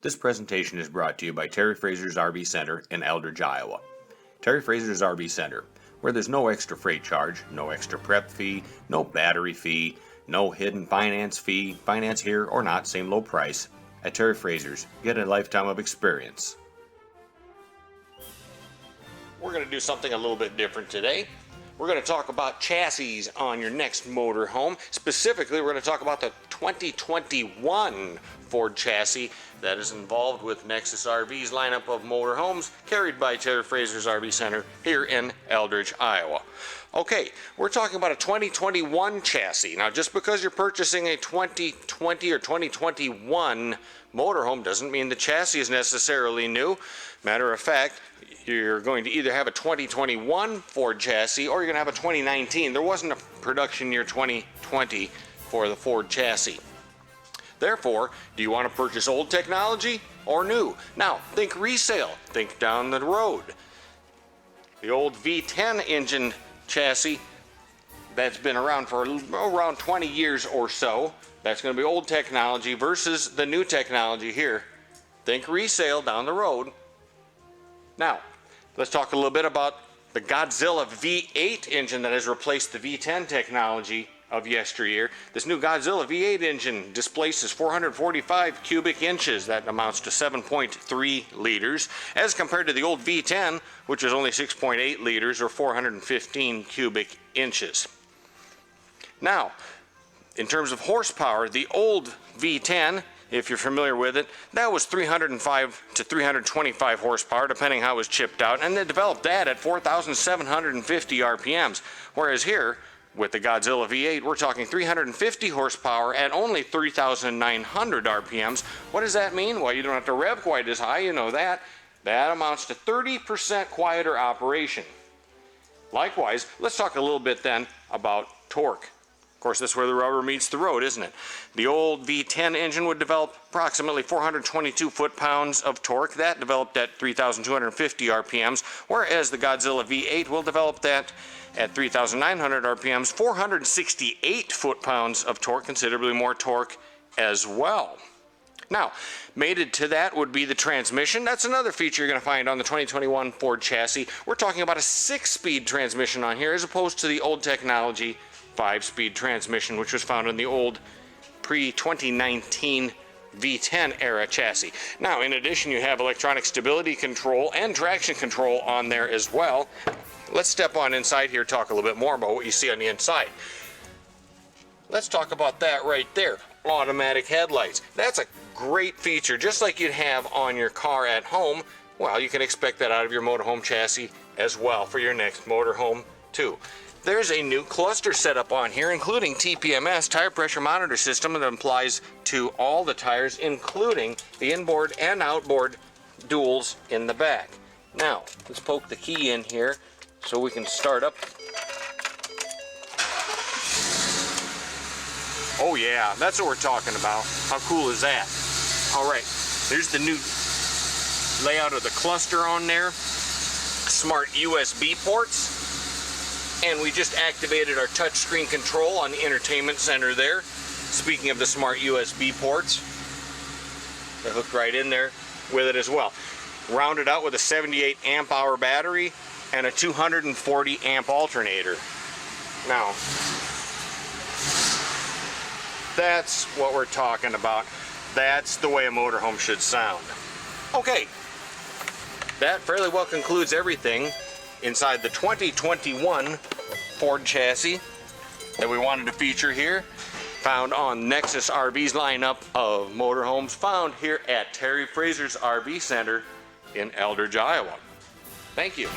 This presentation is brought to you by Terry Frazers RV Center in Eldridge, Iowa. Terry Frazers RV Center, where there's no extra freight charge, no extra prep fee, no battery fee, no hidden finance fee, finance here or not, same low price. At Terry Frazers, get a lifetime of experience. We're going to do something a little bit different today. We're going to talk about chassis on your next motorhome. Specifically, we're going to talk about the 2021 Ford chassis that is involved with Nexus RV's lineup of motorhomes carried by Terry Frazers RV Center here in Eldridge, Iowa. Okay, we're talking about a 2021 chassis. Now, just because you're purchasing a 2020 or 2021 motorhome doesn't mean the chassis is necessarily new. Matter of fact, you're going to either have a 2021 Ford chassis or you're going to have a 2019. There wasn't a production year 2020 for the Ford chassis. Therefore, do you want to purchase old technology or new? Now, think resale. Think down the road. The old V10 engine chassis that's been around for around 20 years or so, that's going to be old technology versus the new technology here. Think resale down the road. Now, let's talk a little bit about the Godzilla V8 engine that has replaced the V10 technology of yesteryear. This new Godzilla V8 engine displaces 445 cubic inches. That amounts to 7.3 liters, as compared to the old V10, which was only 6.8 liters or 415 cubic inches. Now, in terms of horsepower, the old V10, if you're familiar with it, that was 305 to 325 horsepower, depending how it was chipped out, and they developed that at 4,750 RPMs. Whereas here, with the Godzilla V8, we're talking 350 horsepower at only 3,900 RPMs. What does that mean? Well, you don't have to rev quite as high, you know that. That amounts to 30% quieter operation. Likewise, let's talk a little bit then about torque. Of course, this is where the rubber meets the road, isn't it? The old V10 engine would develop approximately 422 foot-pounds of torque. That developed at 3,250 RPMs, whereas the Godzilla V8 will develop that at 3,900 RPMs, 468 foot-pounds of torque, considerably more torque as well. Now, mated to that would be the transmission. That's another feature you're going to find on the 2021 Ford chassis. We're talking about a 6-speed transmission on here, as opposed to the old technology 5-speed transmission, which was found in the old pre-2019 V10 era chassis. Now, in addition, you have electronic stability control and traction control on there as well. Let's step on inside here, talk a little bit more about what you see on the inside. Let's talk about that right there. Automatic headlights. That's a great feature, just like you'd have on your car at home. Well, you can expect that out of your motorhome chassis as well for your next motorhome too. There's a new cluster setup on here, including TPMS, tire pressure monitor system, that applies to all the tires, including the inboard and outboard duals in the back. Now, let's poke the key in here so we can start up. Oh yeah, that's what we're talking about. How cool is that? All right, there's the new layout of the cluster on there. Smart USB ports. And we just activated our touchscreen control on the entertainment center there. Speaking of the smart USB ports, they're hooked right in there with it as well. Rounded out with a 78 amp hour battery and a 240 amp alternator. Now, that's what we're talking about. That's the way a motorhome should sound. Okay, that fairly well concludes everything inside the 2021 Ford chassis that we wanted to feature here, found on Nexus RV's lineup of motorhomes, found here at Terry Frazers RV Center in Eldridge, Iowa. Thank you.